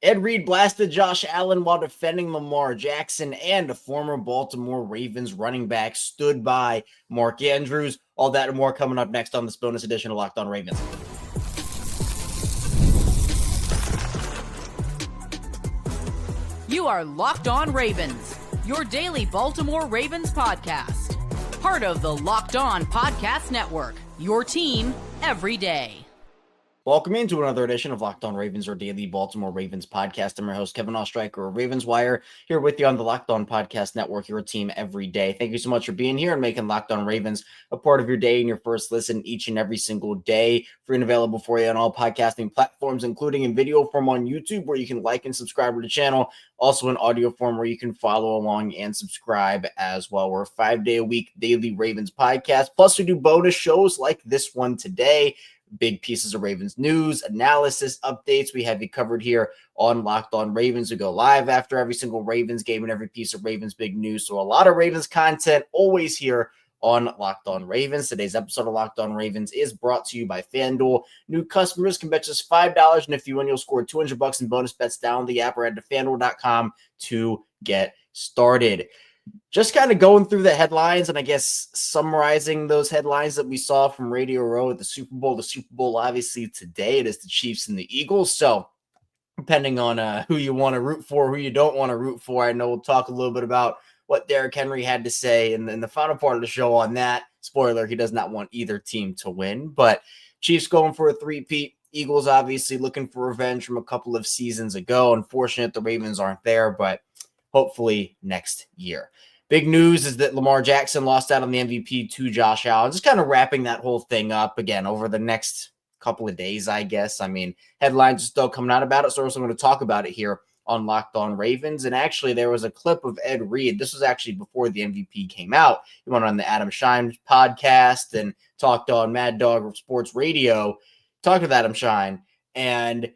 Ed Reed blasted Josh Allen while defending Lamar Jackson, and a former Baltimore Ravens running back stood by Mark Andrews. All that and more coming up next on this bonus edition of Locked On Ravens. You are Locked On Ravens, your daily Baltimore Ravens podcast. Part of the Locked On Podcast Network, your team every day. Welcome into another edition of Locked On Ravens, our daily Baltimore Ravens podcast. I'm your host, Kevin Oestreicher of Ravens Wire, here with you on the Locked On Podcast Network, your team every day. Thank you so much for being here and making Locked On Ravens a part of your day and your first listen each and every single day. Free and available for you on all podcasting platforms, including in video form on YouTube, where you can like and subscribe to the channel. Also in audio form, where you can follow along and subscribe as well. We're a 5-day-a-week daily Ravens podcast. Plus, we do bonus shows like this one today. Big pieces of Ravens news, analysis, updates. We have you covered here on Locked On Ravens. We go live after every single Ravens game and every piece of Ravens big news. So a lot of Ravens content always here on Locked On Ravens. Today's episode of Locked On Ravens is brought to you by FanDuel. New customers can bet just $5, and if you win, you'll score $200 in bonus bets. Download the app or head to FanDuel.com to get started. Just kind of going through the headlines and I guess summarizing those headlines that we saw from Radio Row at the Super Bowl. The Super Bowl, obviously, today it is the Chiefs and the Eagles. So depending on who you want to root for, who you don't want to root for, I know we'll talk a little bit about what Derrick Henry had to say in the final part of the show on that. Spoiler, he does not want either team to win. But Chiefs going for a three-peat. Eagles obviously looking for revenge from a couple of seasons ago. Unfortunate the Ravens aren't there, but hopefully next year. Big news is that Lamar Jackson lost out on the MVP to Josh Allen. Just kind of wrapping that whole thing up again over the next couple of days, I guess. I mean, headlines are still coming out about it, so I'm going to talk about it here on Locked On Ravens. And actually, there was a clip of Ed Reed. This was actually before the MVP came out. He went on the Adam Shine podcast and talked on Mad Dog Sports Radio, talked with Adam Shine, and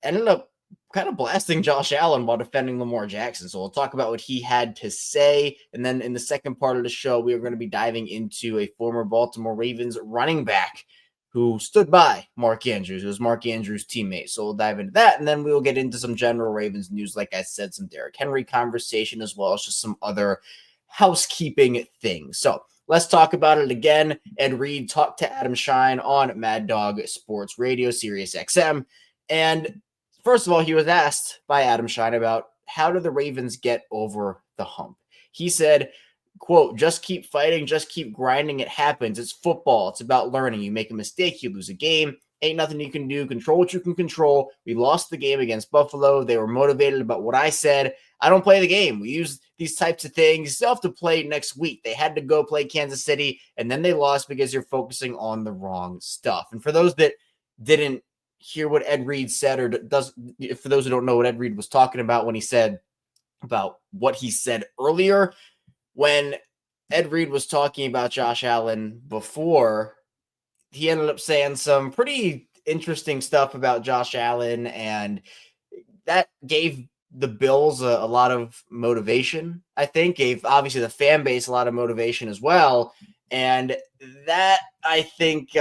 ended up kind of blasting Josh Allen while defending Lamar Jackson. So we'll talk about what he had to say. And then in the second part of the show, we are going to be diving into a former Baltimore Ravens running back who stood by Mark Andrews, who was Mark Andrews' teammate. So we'll dive into that. And then we will get into some general Ravens news. Like I said, some Derrick Henry conversation, as well as just some other housekeeping things. So let's talk about it again. Ed Reed talked to Adam Shine on Mad Dog Sports Radio, Sirius XM. And first of all, he was asked by Adam Shine about how do the Ravens get over the hump. He said, quote, just keep fighting, just keep grinding. It happens. It's football. It's about learning. You make a mistake, you lose a game. Ain't nothing you can do. Control what you can control. We lost the game against Buffalo. They were motivated about what I said. I don't play the game. We use these types of things. You still have to play next week. They had to go play Kansas City, and then they lost because you're focusing on the wrong stuff. And for those that didn't hear what Ed Reed said, or for those who don't know what Ed Reed was talking about when he said about what he said earlier, when Ed Reed was talking about Josh Allen before, he ended up saying some pretty interesting stuff about Josh Allen, and that gave the Bills a lot of motivation, I think, gave obviously the fan base a lot of motivation as well. And that, I think,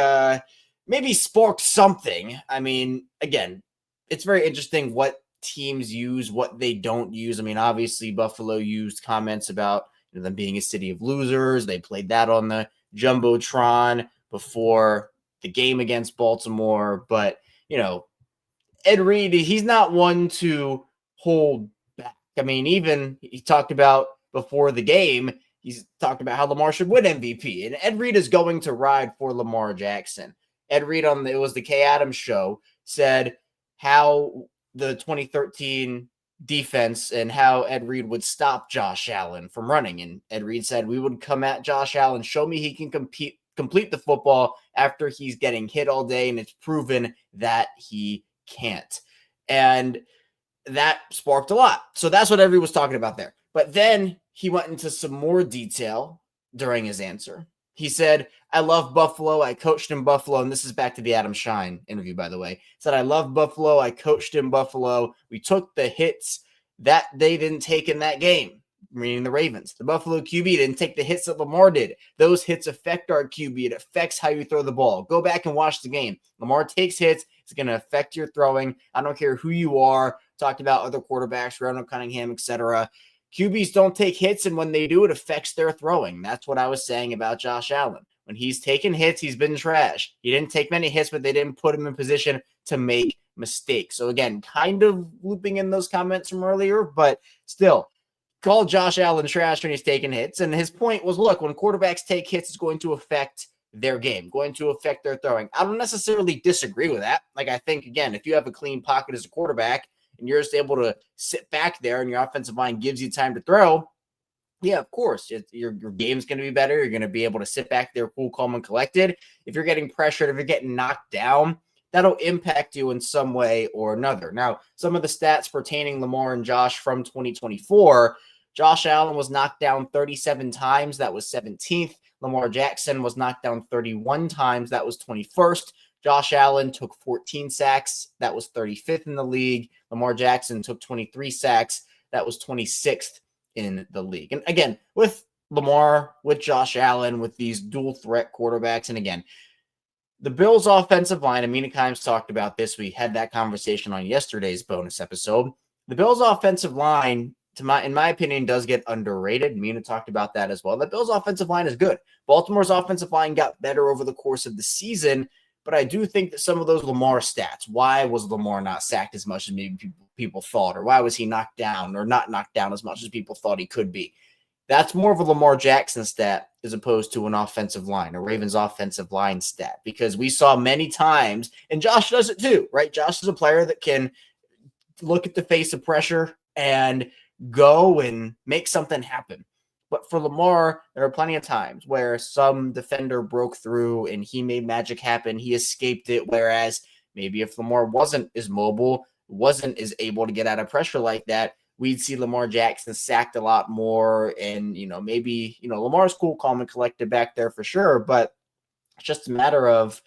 maybe sparked something. I mean, again, it's very interesting what teams use, what they don't use. I mean, obviously, Buffalo used comments about them being a city of losers. They played that on the Jumbotron before the game against Baltimore. But, Ed Reed, he's not one to hold back. I mean, even he talked about before the game, he's talked about how Lamar should win MVP. And Ed Reed is going to ride for Lamar Jackson. Ed Reed it was the Kay Adams show, said how the 2013 defense and how Ed Reed would stop Josh Allen from running. And Ed Reed said, we would come at Josh Allen, show me he can complete the football after he's getting hit all day, and it's proven that he can't. And that sparked a lot. So that's what Ed Reed was talking about there. But then he went into some more detail during his answer. He said, I love Buffalo. I coached in Buffalo. And this is back to the Adam Shine interview, by the way. He said, I love Buffalo. I coached in Buffalo. We took the hits that they didn't take in that game, meaning the Ravens. The Buffalo QB didn't take the hits that Lamar did. Those hits affect our QB. It affects how you throw the ball. Go back and watch the game. Lamar takes hits. It's going to affect your throwing. I don't care who you are. talked about other quarterbacks, Ronald Cunningham, etc. QBs don't take hits, and when they do, it affects their throwing. That's what I was saying about Josh Allen. When he's taken hits, he's been trash. He didn't take many hits, but they didn't put him in position to make mistakes. So again, kind of looping in those comments from earlier, but still, call Josh Allen trash when he's taking hits. And his point was, look, when quarterbacks take hits, it's going to affect their game, going to affect their throwing. I don't necessarily disagree with that. Like, I think, again, if you have a clean pocket as a quarterback and you're just able to sit back there and your offensive line gives you time to throw, yeah, of course, your game's going to be better. You're going to be able to sit back there cool, calm, and collected. If you're getting pressured, if you're getting knocked down, that'll impact you in some way or another. Now, some of the stats pertaining Lamar and Josh from 2024, Josh Allen was knocked down 37 times. That was 17th. Lamar Jackson was knocked down 31 times. That was 21st. Josh Allen took 14 sacks. That was 35th in the league. Lamar Jackson took 23 sacks. That was 26th in the league. And again, with Lamar, with Josh Allen, with these dual threat quarterbacks, and again, the Bills' offensive line, and Mina Kimes talked about this. We had that conversation on yesterday's bonus episode. The Bills' offensive line, in my opinion, does get underrated. Mina talked about that as well. The Bills' offensive line is good. Baltimore's offensive line got better over the course of the season, but I do think that some of those Lamar stats, why was Lamar not sacked as much as maybe people thought, or why was he knocked down or not knocked down as much as people thought he could be? That's more of a Lamar Jackson stat as opposed to an offensive line, a Ravens offensive line stat, because we saw many times, and Josh does it too, right? Josh is a player that can look at the face of pressure and go and make something happen. But for Lamar, there are plenty of times where some defender broke through and he made magic happen. He escaped it. Whereas maybe if Lamar wasn't as mobile, wasn't as able to get out of pressure like that, we'd see Lamar Jackson sacked a lot more. And, maybe, Lamar's cool, calm, and collected back there for sure. But it's just a matter of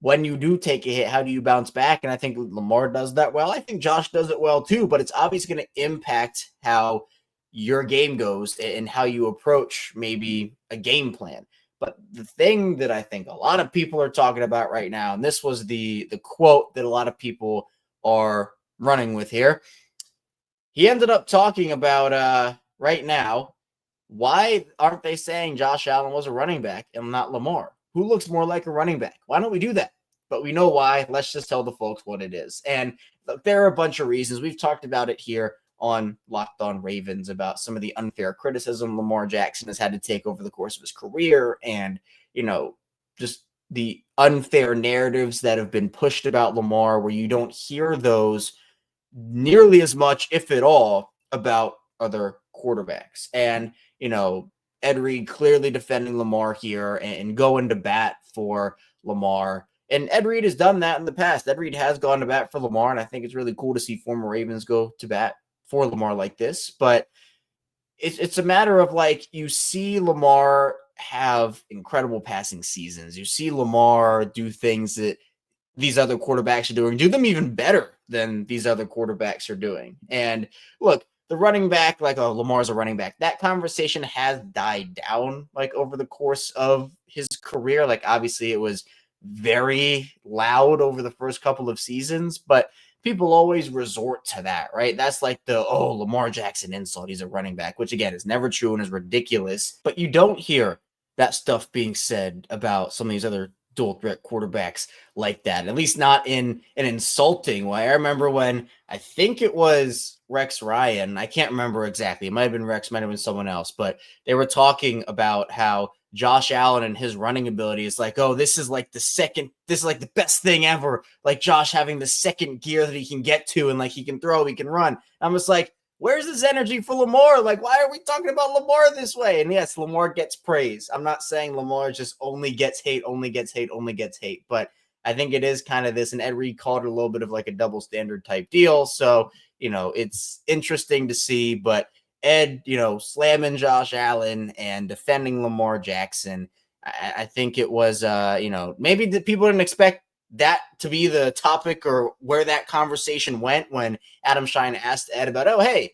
when you do take a hit, how do you bounce back? And I think Lamar does that well. I think Josh does it well too, but it's obviously going to impact how your game goes and how you approach maybe a game plan. But the thing that I think a lot of people are talking about right now, and this was the quote that a lot of people are running with here. He ended up talking about right now, why aren't they saying Josh Allen was a running back and not Lamar? Who looks more like a running back? Why don't we do that? But we know why. Let's just tell the folks what it is. And look, there are a bunch of reasons. We've talked about it here on Locked On Ravens about some of the unfair criticism Lamar Jackson has had to take over the course of his career, and, just the unfair narratives that have been pushed about Lamar, where you don't hear those nearly as much, if at all, about other quarterbacks. And, Ed Reed clearly defending Lamar here and going to bat for Lamar. And Ed Reed has done that in the past. Ed Reed has gone to bat for Lamar, and I think it's really cool to see former Ravens go to bat for Lamar like this. But it's a matter of, like, you see Lamar have incredible passing seasons. You see Lamar do things that these other quarterbacks are doing, do them even better than these other quarterbacks are doing. And look, the running back, like, oh, Lamar's a running back, that conversation has died down, like, over the course of his career. Like, obviously it was very loud over the first couple of seasons, but people always resort to that, right? That's like the, oh, Lamar Jackson insult, he's a running back, which again is never true and is ridiculous. But you don't hear that stuff being said about some of these other dual threat quarterbacks like that, at least not in an insulting way. I remember when, I think it was Rex Ryan, I can't remember exactly, it might have been Rex, might have been someone else, but they were talking about how Josh Allen and his running ability is like, oh, this is like the best thing ever. Like Josh having the second gear that he can get to, and like he can throw, he can run. I'm just like, where's this energy for Lamar? Like, why are we talking about Lamar this way? And yes, Lamar gets praise. I'm not saying Lamar just only gets hate. But I think it is kind of this, and Ed Reed called it a little bit of like a double standard type deal. So, it's interesting to see, but Ed, slamming Josh Allen and defending Lamar Jackson, I think it was, maybe the people didn't expect that to be the topic or where that conversation went when Adam Shine asked Ed about, oh, hey,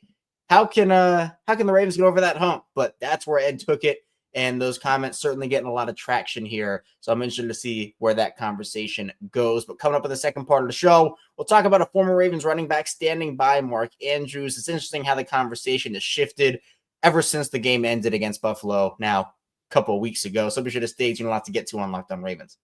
how can the Ravens get over that hump? But that's where Ed took it. and those comments certainly getting a lot of traction here. So I'm interested to see where that conversation goes. But coming up in the second part of the show, we'll talk about a former Ravens running back standing by Mark Andrews. It's interesting how the conversation has shifted ever since the game ended against Buffalo now a couple of weeks ago. So be sure to stay tuned. A lot to get to on Locked On Ravens.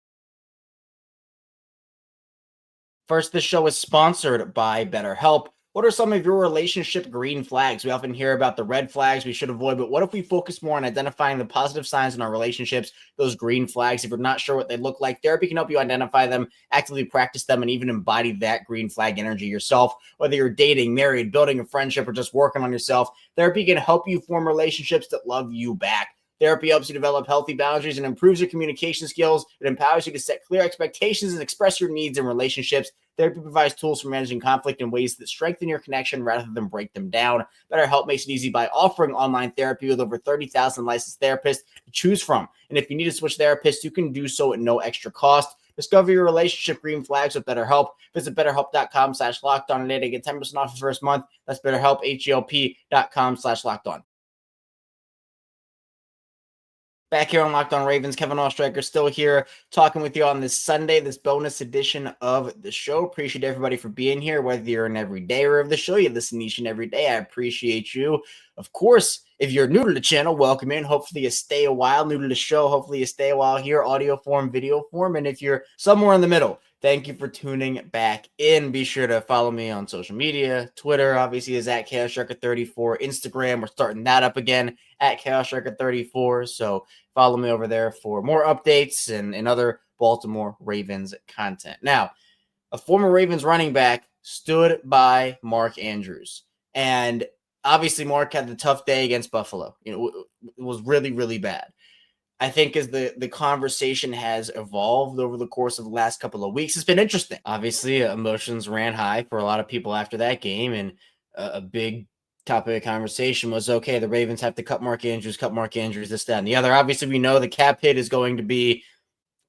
First, this show is sponsored by BetterHelp. What are some of your relationship green flags? We often hear about the red flags we should avoid, but what if we focus more on identifying the positive signs in our relationships, those green flags? If you're not sure what they look like, therapy can help you identify them, actively practice them, and even embody that green flag energy yourself. Whether you're dating, married, building a friendship, or just working on yourself, therapy can help you form relationships that love you back. Therapy helps you develop healthy boundaries and improves your communication skills. It empowers you to set clear expectations and express your needs in relationships. Therapy provides tools for managing conflict in ways that strengthen your connection rather than break them down. BetterHelp makes it easy by offering online therapy with over 30,000 licensed therapists to choose from. And if you need to switch therapists, you can do so at no extra cost. Discover your relationship green flags with BetterHelp. Visit BetterHelp.com/lockedon today to get 10% off the first month. That's BetterHelp, HELP.com/lockedon. Back here on Locked On Ravens, Kevin Oestreicher still here talking with you on this Sunday, this bonus edition of the show. Appreciate everybody for being here, whether you're an everydayer of the show, you listen each and every day. I appreciate you. Of course, if you're new to the channel, welcome in. Hopefully you stay a while. New to the show, hopefully you stay a while here, audio form, video form. And if you're somewhere in the middle, thank you for tuning back in. Be sure to follow me on social media. Twitter, obviously, is at ChaosStriker34. Instagram, we're starting that up again at ChaosStriker34. So follow me over there for more updates and other Baltimore Ravens content. Now, a former Ravens running back stood by Mark Andrews. And obviously, Mark had the tough day against Buffalo. It was really, really bad. I think as the conversation has evolved over the course of the last couple of weeks, it's been interesting. Obviously, emotions ran high for a lot of people after that game, and a big topic of conversation was, okay, the Ravens have to cut Mark Andrews, this, that, and the other. Obviously, we know the cap hit is going to be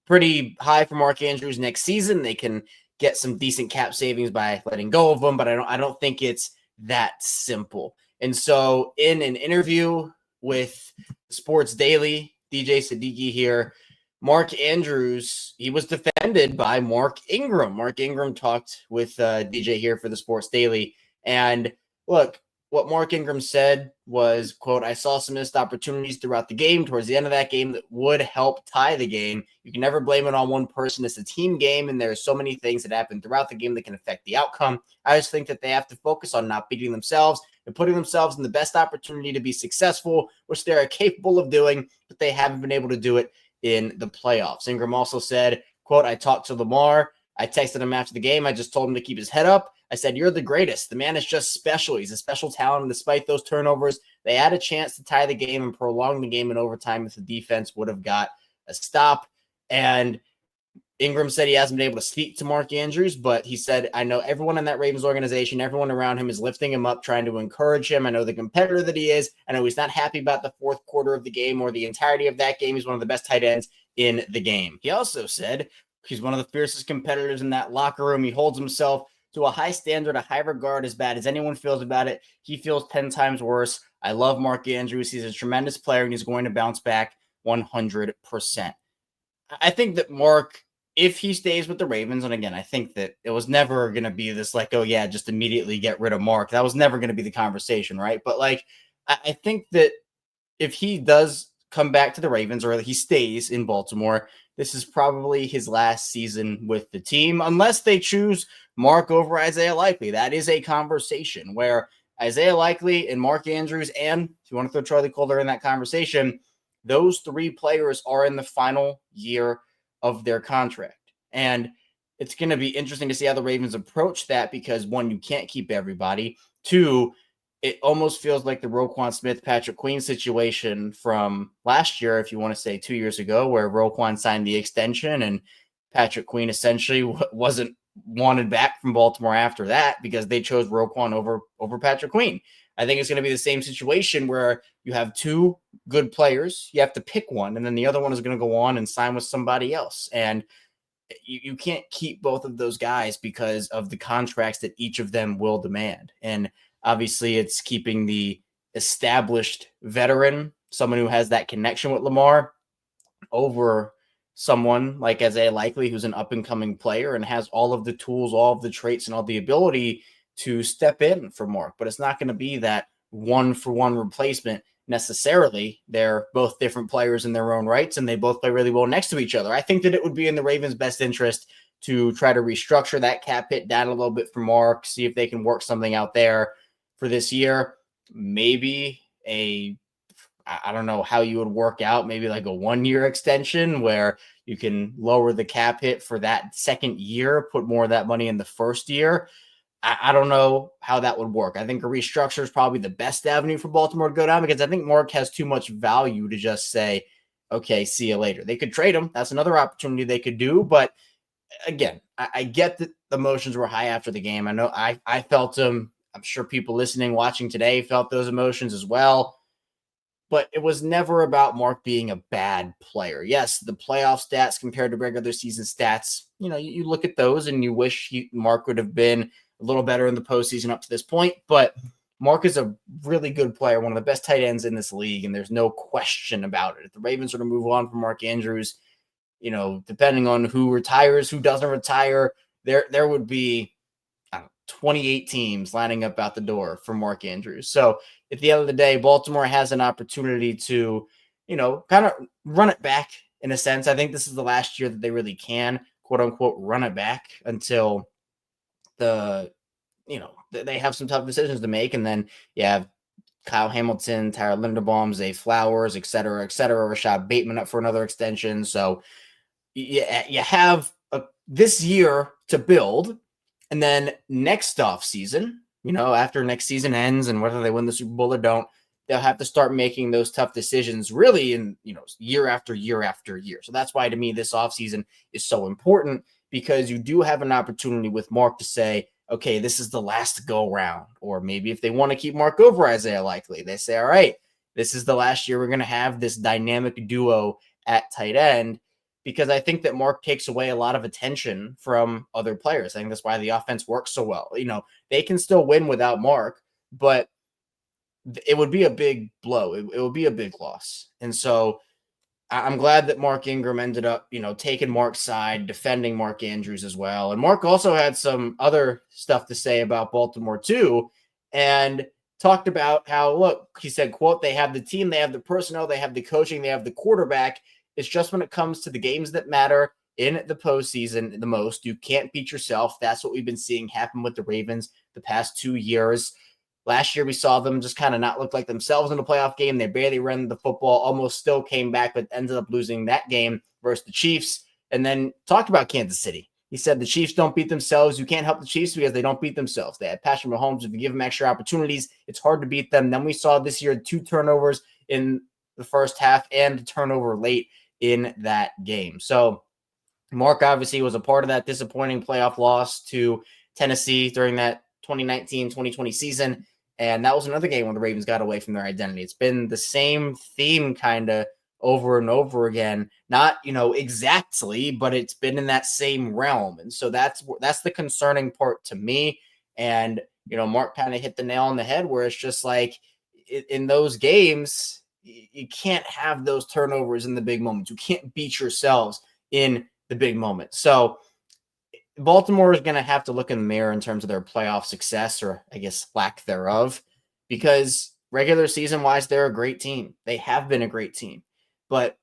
pretty high for Mark Andrews next season. They can get some decent cap savings by letting go of him, but I don't think it's that simple. And so in an interview with Sports Daily, DJ Siddiqui here, Mark Andrews, he was defended by Mark Ingram. Mark Ingram talked with DJ here for the Sports Daily. And look, what Mark Ingram said was, quote, I saw some missed opportunities throughout the game, towards the end of that game, that would help tie the game. You can never blame it on one person. It's a team game, and there are so many things that happen throughout the game that can affect the outcome. I just think that they have to focus on not beating themselves and putting themselves in the best opportunity to be successful, which they are capable of doing, but they haven't been able to do it in the playoffs. Ingram also said, quote, I talked to Lamar. I texted him after the game. I just told him to keep his head up. I said, you're the greatest. The man is just special. He's a special talent. And despite those turnovers, they had a chance to tie the game and prolong the game in overtime if the defense would have got a stop. And Ingram said he hasn't been able to speak to Mark Andrews, but he said, I know everyone in that Ravens organization, everyone around him is lifting him up, trying to encourage him. I know the competitor that he is. I know he's not happy about the fourth quarter of the game or the entirety of that game. He's one of the best tight ends in the game. He also said he's one of the fiercest competitors in that locker room. He holds himself to a high standard, a high regard. As bad as anyone feels about it, he feels 10 times worse. I love Mark Andrews. He's a tremendous player, and he's going to bounce back 100%. I think that Mark, if he stays with the Ravens, and again, I think that it was never going to be this like, oh yeah, just immediately get rid of Mark. That was never going to be the conversation, right? But like, I think that if he does come back to the Ravens, or he stays in Baltimore, this is probably his last season with the team, unless they choose Mark over Isaiah Likely. That is a conversation where Isaiah Likely and Mark Andrews, and if you want to throw Charlie Colder in that conversation, those three players are in the final year of their contract. And it's going to be interesting to see how the Ravens approach that, because one, you can't keep everybody. Two, it almost feels like the Roquan Smith, Patrick Queen situation from last year, if you want to say 2 years ago, where Roquan signed the extension and Patrick Queen essentially wasn't wanted back from Baltimore after that because they chose Roquan over Patrick Queen. I think it's going to be the same situation where you have two good players, you have to pick one, and then the other one is going to go on and sign with somebody else. And you can't keep both of those guys because of the contracts that each of them will demand. And obviously, it's keeping the established veteran someone who has that connection with Lamar over someone like Isaiah Likely, who's an up-and-coming player and has all of the tools, all of the traits, and all the ability to step in for Mark. But it's not going to be that one-for-one replacement necessarily. They're both different players in their own rights, and they both play really well next to each other. I think that it would be in the Ravens' best interest to try to restructure that cap hit down a little bit for Mark, see if they can work something out there for this year. Maybe I don't know how you would work out, maybe like a 1-year extension where you can lower the cap hit for that second year, put more of that money in the first year. I don't know how that would work. I think a restructure is probably the best avenue for Baltimore to go down, because I think Mark has too much value to just say, okay, see you later. They could trade him. That's another opportunity they could do. But again, I get that the emotions were high after the game. I know I felt them. I'm sure people listening, watching today felt those emotions as well. But it was never about Mark being a bad player. Yes, the playoff stats compared to regular season stats, you look at those and you wish Mark would have been a little better in the postseason up to this point. But Mark is a really good player, one of the best tight ends in this league, and there's no question about it. If the Ravens were to move on from Mark Andrews, depending on who retires, who doesn't retire, there would be 28 teams lining up out the door for Mark Andrews. So at the end of the day, Baltimore has an opportunity to, kind of run it back in a sense. I think this is the last year that they really can, quote unquote, run it back until they have some tough decisions to make. And then you have Kyle Hamilton, Tyler Linderbaum, Zay Flowers, et cetera, Rashod Bateman up for another extension. So you have this year to build. And then next off season, after next season ends and whether they win the Super Bowl or don't, they'll have to start making those tough decisions really in, year after year after year. So that's why to me, this offseason is so important, because you do have an opportunity with Mark to say, okay, this is the last go round. Or maybe if they want to keep Mark over Isaiah Likely, they say, all right, this is the last year we're going to have this dynamic duo at tight end. Because I think that Mark takes away a lot of attention from other players. I think that's why the offense works so well. They can still win without Mark, but it would be a big blow. It would be a big loss. And so I'm glad that Mark Ingram ended up, taking Mark's side, defending Mark Andrews as well. And Mark also had some other stuff to say about Baltimore too, and talked about how, look, he said, quote, they have the team, they have the personnel, they have the coaching, they have the quarterback. It's just when it comes to the games that matter in the postseason the most, you can't beat yourself. That's what we've been seeing happen with the Ravens the past 2 years. Last year, we saw them just kind of not look like themselves in the playoff game. They barely ran the football, almost still came back, but ended up losing that game versus the Chiefs. And then talked about Kansas City. He said the Chiefs don't beat themselves. You can't help the Chiefs because they don't beat themselves. They had Patrick Mahomes. If you give them extra opportunities, it's hard to beat them. Then we saw this year 2 turnovers in the first half and a turnover late in that game. So Mark obviously was a part of that disappointing playoff loss to Tennessee during that 2019-2020 season. And that was another game where the Ravens got away from their identity. It's been the same theme kind of over and over again. Not, exactly, but it's been in that same realm. And so that's the concerning part to me. And, Mark kind of hit the nail on the head where it's just like in those games, you can't have those turnovers in the big moments. You can't beat yourselves in the big moments. So Baltimore is going to have to look in the mirror in terms of their playoff success, or I guess lack thereof, because regular season wise, they're a great team. They have been a great team, but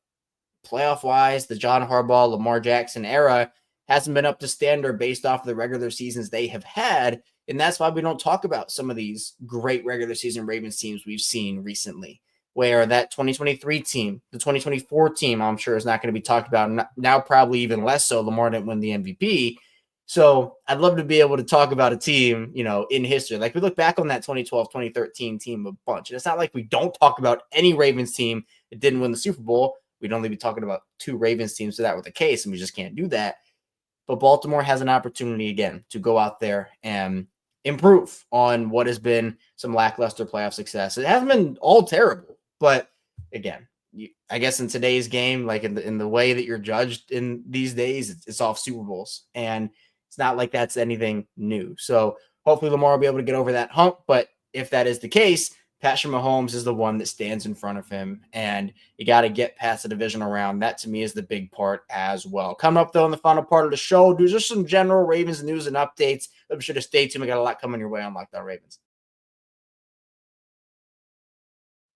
playoff wise, the John Harbaugh, Lamar Jackson era hasn't been up to standard based off of the regular seasons they have had. And that's why we don't talk about some of these great regular season Ravens teams we've seen recently, where that 2023 team, the 2024 team, I'm sure is not going to be talked about now, probably even less so. Lamar didn't win the MVP. So I'd love to be able to talk about a team, in history. Like we look back on that 2012, 2013 team a bunch. And it's not like we don't talk about any Ravens team that didn't win the Super Bowl. We'd only be talking about 2 Ravens teams if that were the case, and we just can't do that. But Baltimore has an opportunity again to go out there and improve on what has been some lackluster playoff success. It hasn't been all terrible, but again, I guess in today's game, like in the way that you're judged in these days, it's off Super Bowls, and it's not like that's anything new. So hopefully Lamar will be able to get over that hump. But if that is the case, Patrick Mahomes is the one that stands in front of him, and you got to get past the divisional round. That, to me, is the big part as well. Coming up, though, in the final part of the show, there's just some general Ravens news and updates. Be sure to stay tuned. We got a lot coming your way on Locked On Ravens.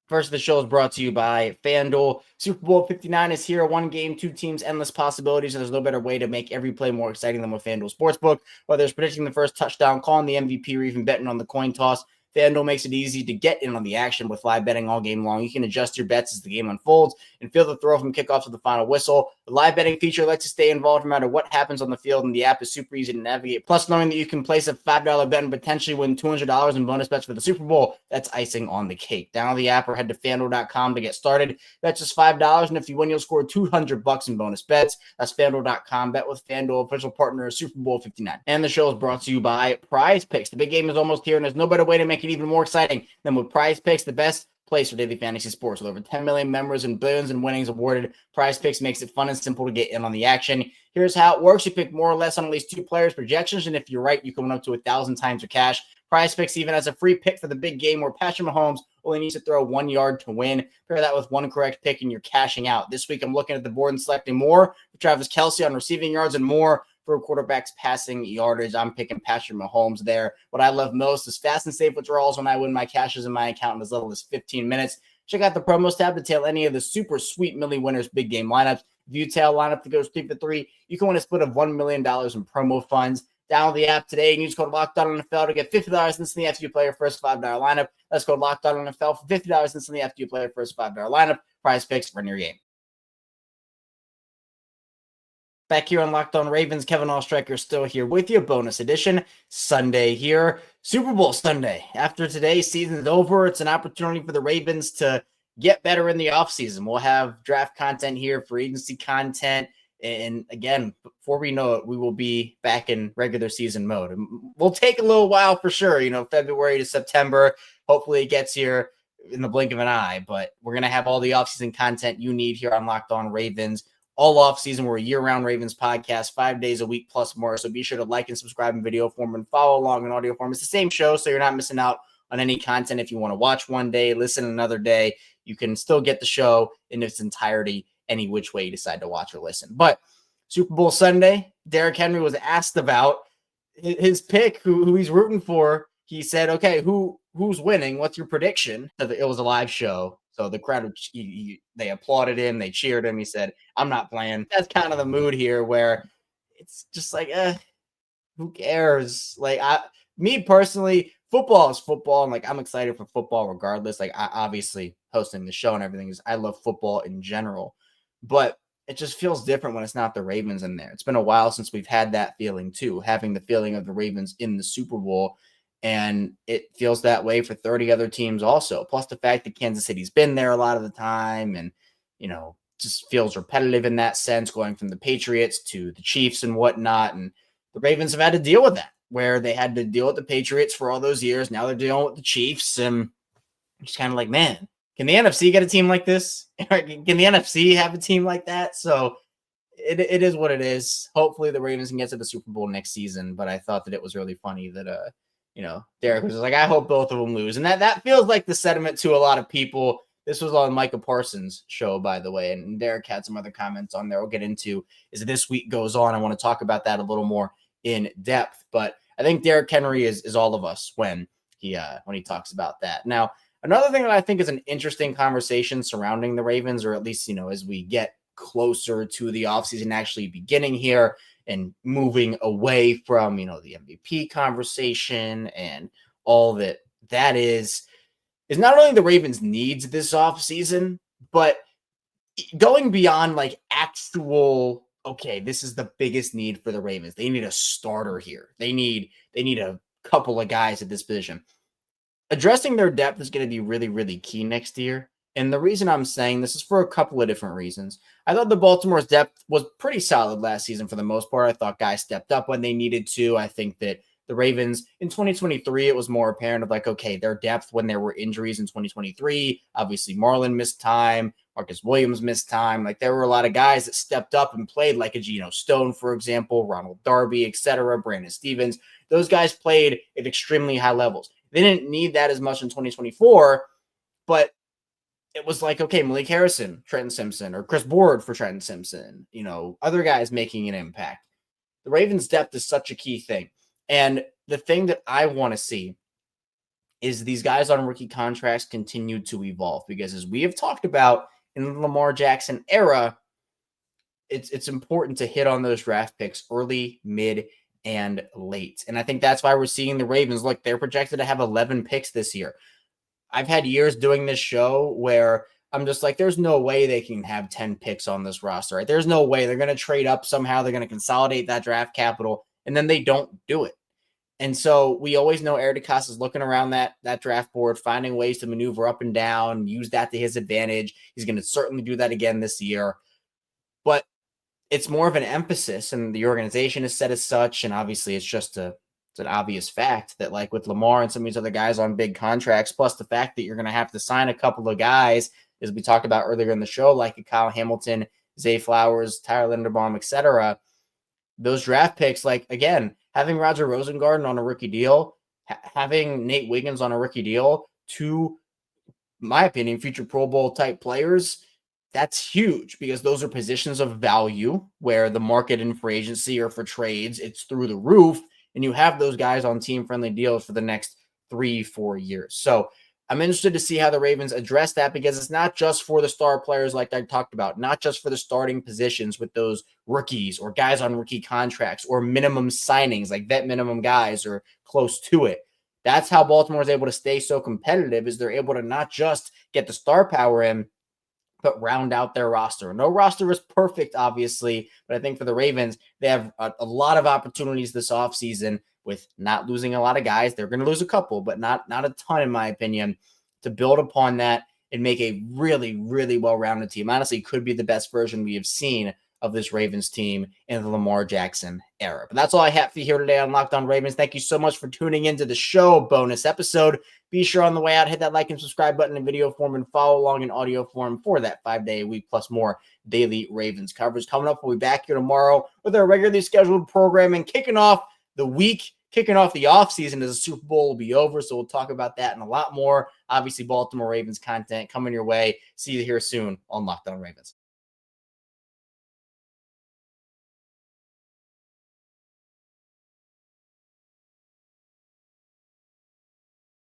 First, the show is brought to you by FanDuel. Super Bowl 59 is here. One game, two teams, endless possibilities, and there's no better way to make every play more exciting than with FanDuel Sportsbook. Whether it's predicting the first touchdown, calling the MVP, or even betting on the coin toss, FanDuel makes it easy to get in on the action with live betting all game long. You can adjust your bets as the game unfolds and feel the thrill from kickoff to the final whistle. The live betting feature lets you stay involved no matter what happens on the field, and the app is super easy to navigate. Plus, knowing that you can place a $5 bet and potentially win $200 in bonus bets for the Super Bowl, that's icing on the cake. Download the app or head to FanDuel.com to get started. That's just $5, and if you win, you'll score $200 in bonus bets. That's FanDuel.com. Bet with FanDuel, official partner of Super Bowl 59. And the show is brought to you by PrizePicks. The big game is almost here, and there's no better way to make it even more exciting than with PrizePicks, the best place for daily fantasy sports. With over 10 million members and billions in winnings awarded, PrizePicks makes it fun and simple to get in on the action. Here's how it works. You pick more or less on at least two players' projections, and if you're right, you can win up to 1,000 times your cash. PrizePicks even has a free pick for the big game where Patrick Mahomes only needs to throw 1 yard to win. Pair that with one correct pick and you're cashing out. This week, I'm looking at the board and selecting more for Travis Kelce on receiving yards and more for quarterbacks passing yardage. I'm picking Patrick Mahomes there. What I love most is fast and safe withdrawals when I win my cashes in my account in as little as 15 minutes. Check out the promos tab to tail any of the super sweet Millie Winners big game lineups. If you tail lineup that goes 3 for 3, you can win a split of $1 million in promo funds. Download the app today and use code LOCKEDONNFL to get $50 instantly after you play your first $5 lineup. That's code LOCKEDONNFL for $50 instantly after you play your first $5 lineup. PrizePicks, run your game. Back here on Locked On Ravens, Kevin Oestreicher still here with you. Bonus edition, Sunday here. Super Bowl Sunday. After today's season is over, it's an opportunity for the Ravens to get better in the offseason. We'll have draft content here, free agency content. And again, before we know it, we will be back in regular season mode. We'll take a little while for sure, February to September. Hopefully it gets here in the blink of an eye. But we're going to have all the offseason content you need here on Locked On Ravens. All offseason, we're a year-round Ravens podcast, 5 days a week plus more. So be sure to like and subscribe in video form and follow along in audio form. It's the same show, so you're not missing out on any content. If you want to watch one day, listen another day, you can still get the show in its entirety any which way you decide to watch or listen. But Super Bowl Sunday, Derrick Henry was asked about his pick, who he's rooting for. He said, okay, who's winning? What's your prediction? It was a live show. So the crowd, they applauded him. They cheered him. He said, I'm not playing. That's kind of the mood here where it's just like, who cares? Like, me personally, football is football. And I'm excited for football regardless. I obviously hosting the show and everything I love football in general. But it just feels different when it's not the Ravens in there. It's been a while since we've had that feeling too, having the feeling of the Ravens in the Super Bowl. And it feels that way for 30 other teams also. Plus the fact that Kansas City's been there a lot of the time and, just feels repetitive in that sense, going from the Patriots to the Chiefs and whatnot. And the Ravens have had to deal with that, where they had to deal with the Patriots for all those years. Now they're dealing with the Chiefs. And just kind of like, man, can the NFC get a team like this? Can the NFC have a team like that? So it is what it is. Hopefully the Ravens can get to the Super Bowl next season. But I thought that it was really funny that, Derrick was like, I hope both of them lose. And that feels like the sentiment to a lot of people. This was on Micah Parsons' show, by the way. And Derrick had some other comments on there we'll get into as this week goes on. I want to talk about that a little more in depth. But I think Derrick Henry is all of us when he talks about that. Now, another thing that I think is an interesting conversation surrounding the Ravens, or at least, as we get closer to the offseason actually beginning here and moving away from, the MVP conversation and all that is not only the Ravens needs this offseason, but going beyond actual, okay, this is the biggest need for the Ravens. They need a starter here. They need a couple of guys at this position. Addressing their depth is going to be really, really key next year. And the reason I'm saying this is for a couple of different reasons. I thought the Baltimore's depth was pretty solid last season for the most part. I thought guys stepped up when they needed to. I think that the Ravens in 2023, it was more apparent of okay, their depth when there were injuries in 2023. Obviously, Marlon missed time. Marcus Williams missed time. There were a lot of guys that stepped up and played, like a Geno Stone, for example, Ronald Darby, etc., Brandon Stevens. Those guys played at extremely high levels. They didn't need that as much in 2024, but it was like, okay, Malik Harrison, Trenton Simpson, or Chris Board for Trenton Simpson, other guys making an impact. The Ravens' depth is such a key thing. And the thing that I want to see is these guys on rookie contracts continue to evolve, because as we have talked about in the Lamar Jackson era, it's important to hit on those draft picks early, mid, and late. And I think that's why we're seeing the Ravens, look, they're projected to have 11 picks this year. I've had years doing this show where I'm just like, there's no way they can have 10 picks on this roster, right? There's no way they're going to trade up somehow. They're going to consolidate that draft capital, and then they don't do it. And so we always know Eric DeCosta is looking around that draft board, finding ways to maneuver up and down, use that to his advantage. He's going to certainly do that again this year. But it's more of an emphasis, and the organization is set as such. And obviously it's an obvious fact that, like with Lamar and some of these other guys on big contracts, plus the fact that you're going to have to sign a couple of guys, as we talked about earlier in the show, like a Kyle Hamilton, Zay Flowers, Tyler Linderbaum, etc. Those draft picks, like, again, having Roger Rosengarten on a rookie deal, having Nate Wiggins on a rookie deal, two, in my opinion, future Pro Bowl type players, that's huge, because those are positions of value where the market in free agency or for trades, it's through the roof. And you have those guys on team-friendly deals for the next 3-4 years. So I'm interested to see how the Ravens address that, because it's not just for the star players like I talked about, not just for the starting positions with those rookies or guys on rookie contracts or minimum signings, like vet minimum guys or close to it. That's how Baltimore is able to stay so competitive, is they're able to not just get the star power in, but round out their roster. No roster is perfect, obviously, but I think for the Ravens, they have a lot of opportunities this offseason with not losing a lot of guys. They're going to lose a couple, but not a ton, in my opinion, to build upon that and make a really, really well-rounded team. Honestly, could be the best version we have seen of this Ravens team in the Lamar Jackson era. But that's all I have for you here today on Locked On Ravens. Thank you so much for tuning into the show. Bonus episode. Be sure on the way out, hit that like and subscribe button in video form and follow along in audio form for that 5-day-a-week plus more daily Ravens coverage. Coming up, we'll be back here tomorrow with our regularly scheduled programming, kicking off the week, kicking off the offseason as the Super Bowl will be over. So we'll talk about that and a lot more. Obviously, Baltimore Ravens content coming your way. See you here soon on Locked On Ravens.